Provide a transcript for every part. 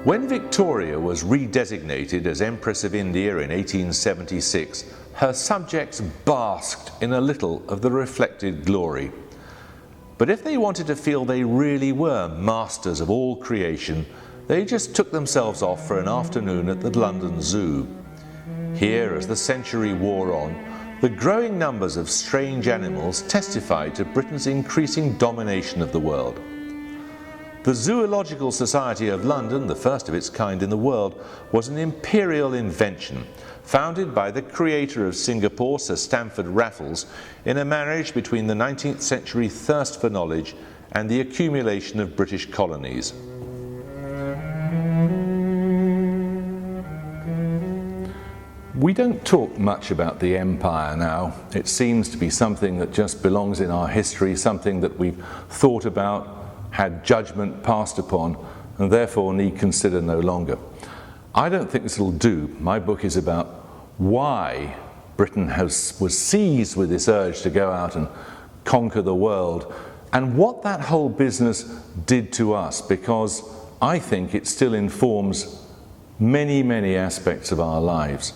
When Victoria was redesignated as Empress of India in 1876, her subjects basked in a little of the reflected glory. But if they wanted to feel they really were masters of all creation, they just took themselves off for an afternoon at the London Zoo. Here, as the century wore on, the growing numbers of strange animals testified to Britain's increasing domination of the world. The Zoological Society of London, the first of its kind in the world, was an imperial invention, founded by the creator of Singapore, Sir Stamford Raffles, in a marriage between the 19th century thirst for knowledge and the accumulation of British colonies. We don't talk much about the empire now. It seems to be something that just belongs in our history, something that we've thought about, had judgment passed upon, and therefore need consider no longer. I don't think this will do. My book is about why Britain was seized with this urge to go out and conquer the world, and what that whole business did to us, because I think it still informs many, many aspects of our lives.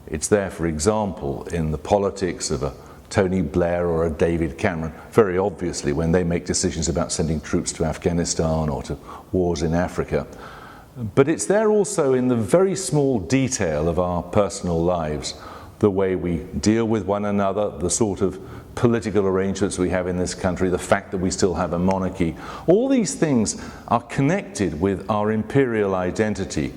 It's there, for example, in the politics of a Tony Blair or a David Cameron, very obviously when they make decisions about sending troops to Afghanistan or to wars in Africa. But it's there also in the very small detail of our personal lives, the way we deal with one another, the sort of political arrangements we have in this country, the fact that we still have a monarchy. All these things are connected with our imperial identity.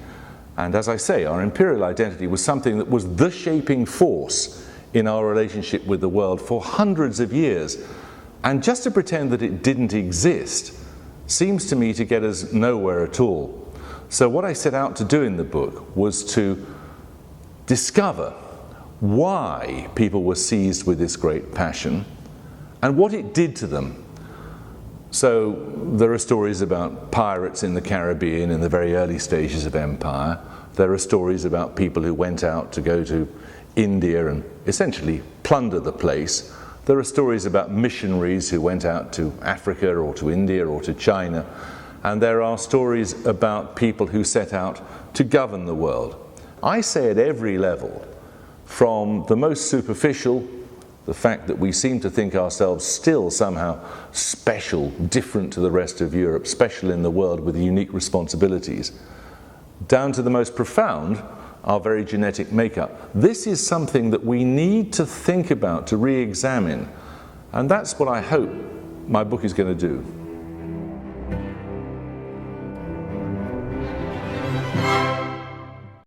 And as I say, our imperial identity was something that was the shaping force in our relationship with the world for hundreds of years. And just to pretend that it didn't exist seems to me to get us nowhere at all. So what I set out to do in the book was to discover why people were seized with this great passion and what it did to them. So there are stories about pirates in the Caribbean in the very early stages of empire. There are stories about people who went out to go to India and essentially plunder the place. There are stories about missionaries who went out to Africa or to India or to China. And there are stories about people who set out to govern the world. I say at every level, from the most superficial, the fact that we seem to think ourselves still somehow special, different to the rest of Europe, special in the world with unique responsibilities, down to the most profound, our very genetic makeup. This is something that we need to think about, to re-examine, and that's what I hope my book is going to do.